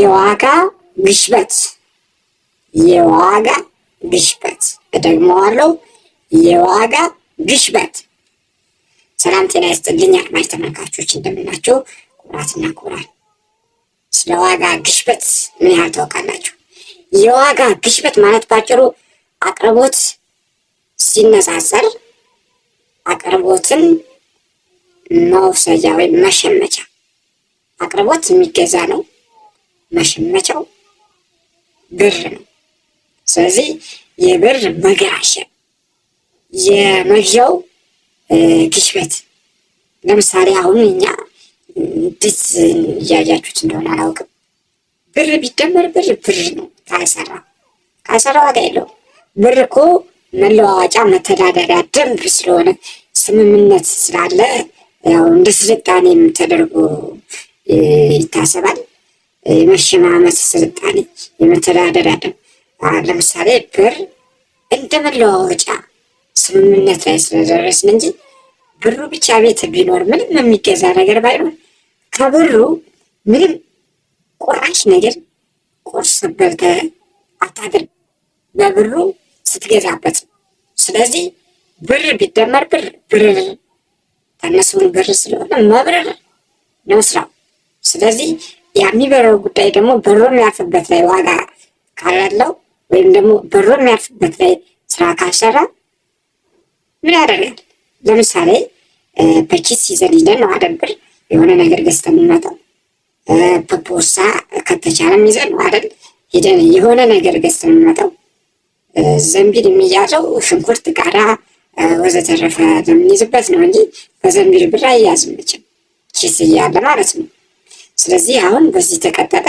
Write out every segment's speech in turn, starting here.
የዋጋ ግሽበት የዋጋ ግሽበት እደግመዋለሁ፣ የዋጋ ግሽበት። ሰላም ጤና ይስጥልኝ አድማጭ ተመልካቾች እንደምናችሁ። ኩራትና ኩራት ስለ ዋጋ ግሽበት ምን ያህል ታውቃላችሁ? የዋጋ ግሽበት ማለት ባጭሩ አቅርቦት ሲነጻጸር አቅርቦትን መውሰጃ ወይም መሸመቻ፣ አቅርቦት የሚገዛ ነው፣ መሸመቻው ብር ነው። ስለዚህ የብር መጋሸብ የመግዣው ግሽበት። ለምሳሌ አሁን እኛ እንዴት እያያችሁት እንደሆነ አላውቅም፣ ብር ቢደመር ብር ነው። ካልሰራ ዋጋ የለውም። ብር እኮ መለዋወጫ መተዳደሪያ ደንብ ስለሆነ ስምምነት ስላለ ያው እንደ ስልጣኔም ተደርጎ ይታሰባል። የመሸማመት ስልጣኔ የመተዳደሪያ ደንብ። ለምሳሌ ብር እንደ መለዋወጫ ስምምነት ላይ ስለደረስን እንጂ ብሩ ብቻ ቤት ቢኖር ምንም የሚገዛ ነገር ባይኖር ከብሩ ምንም ቆራሽ ነገር ቁርስ በልተህ አታድርም በብሩ ስትገዛበት። ስለዚህ ብር ቢደመር ብር ተነሱን ብር ስለሆነ መብረር ነው ስራው። ስለዚህ የሚበረው ጉዳይ ደግሞ ብሩ የሚያርፍበት ላይ ዋጋ ካላለው ወይም ደግሞ ብሩ የሚያርፍበት ላይ ስራ ካልሰራ ምን ያደርጋል? ለምሳሌ በኪስ ይዘን ነው አይደል ብር የሆነ ነገር ገዝተን የምንመጣው። በቦርሳ ከተቻለም ይዘን ነው አይደል ሄደን የሆነ ነገር ገዝተን የምንመጣው። ዘንቢል የሚያዘው ሽንኩርት፣ ቃሪያ ወዘተረፈ የምንይዝበት ነው እንጂ በዘንቢል ብር አይያዝም መቼም ኪስ እያለ ማለት ነው። ስለዚህ አሁን በዚህ ተቀጠለ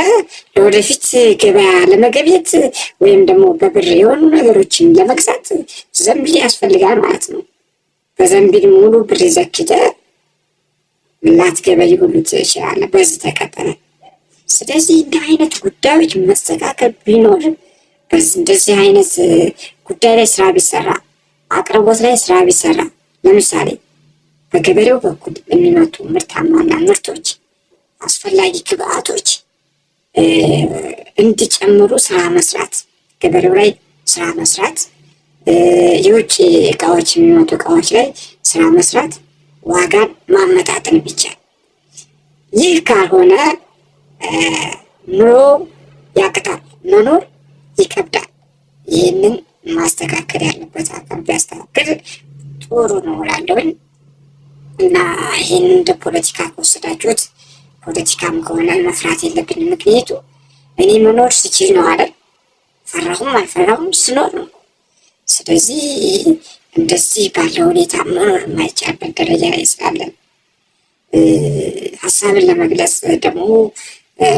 ለወደፊት ገበያ ለመገብየት ወይም ደግሞ በብር የሆኑ ነገሮችን ለመግዛት ዘንቢል ያስፈልጋል ማለት ነው። በዘንቢል ሙሉ ብር ይዘክተ ላትገበይ ሁሉ ትችላለህ በዚህ ተቀጠለ። ስለዚህ እንዲህ አይነት ጉዳዮች መስተካከል ቢኖር እንደዚህ አይነት ጉዳይ ላይ ስራ ቢሰራ፣ አቅርቦት ላይ ስራ ቢሰራ፣ ለምሳሌ በገበሬው በኩል የሚመጡ ምርታማና ምርቶች አስፈላጊ ግብአቶች እንዲጨምሩ ስራ መስራት፣ ገበሬው ላይ ስራ መስራት፣ የውጭ እቃዎች የሚመጡ እቃዎች ላይ ስራ መስራት፣ ዋጋን ማመጣጠን ቢቻል። ይህ ካልሆነ ኑሮ ያቅታል፣ መኖር ይከብዳል። ይህንን ማስተካከል ያለበት አካል ቢያስተካክል ጥሩ ነው እላለሁኝ። እና ይህን እንደ ፖለቲካ ከወሰዳችሁት ፖለቲካም ከሆነ መፍራት የለብንም። ምክንያቱ እኔ መኖር ስችል ነው አይደል፣ ፈራሁም አልፈራሁም ስኖር ነው። ስለዚህ እንደዚህ ባለ ሁኔታ መኖር የማይቻልበት ደረጃ ላይ ስላለን ሀሳብን ለመግለጽ ደግሞ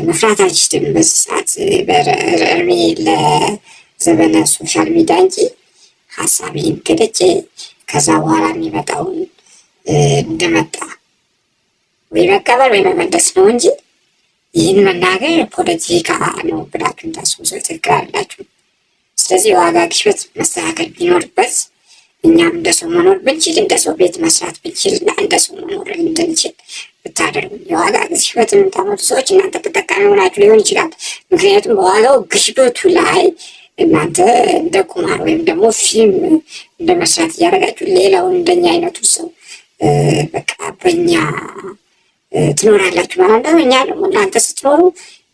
መፍራት አልችልም በዚህ ሰዓት በእድሜ ለዘመነ ሶሻል ሚዲያ እንጂ ሀሳቤን ገለጬ ከዛ በኋላ የሚመጣውን እንደመጣ ወይ መቀበል ወይ መመለስ ነው እንጂ ይህን መናገር ፖለቲካ ነው ብላችሁ እንዳስቡ ሰው ትክክል አላችሁ። ስለዚህ የዋጋ ግሽበት መስተካከል ቢኖርበት እኛም እንደ ሰው መኖር ብንችል፣ እንደ ሰው ቤት መስራት ብንችል እና እንደ ሰው መኖር እንድንችል ብታደርጉ። የዋጋ ግሽበት የምታመጡ ሰዎች እናንተ ተጠቃሚ ሆናችሁ ሊሆን ይችላል። ምክንያቱም በዋጋው ግሽበቱ ላይ እናንተ እንደ ቁማር ወይም ደግሞ ፊልም እንደ መስራት እያደረጋችሁ ሌላውን እንደኛ አይነቱ ሰው በቃ በእኛ ትኖራላችሁ ማለት ነው። እኛ ደግሞ እናንተ ስትኖሩ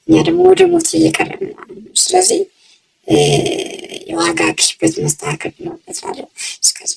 እኛ ደግሞ ወደ ሞት እየቀረብን ነው። ስለዚህ የዋጋ ግሽበት መስተካከል ነው። እስከዛ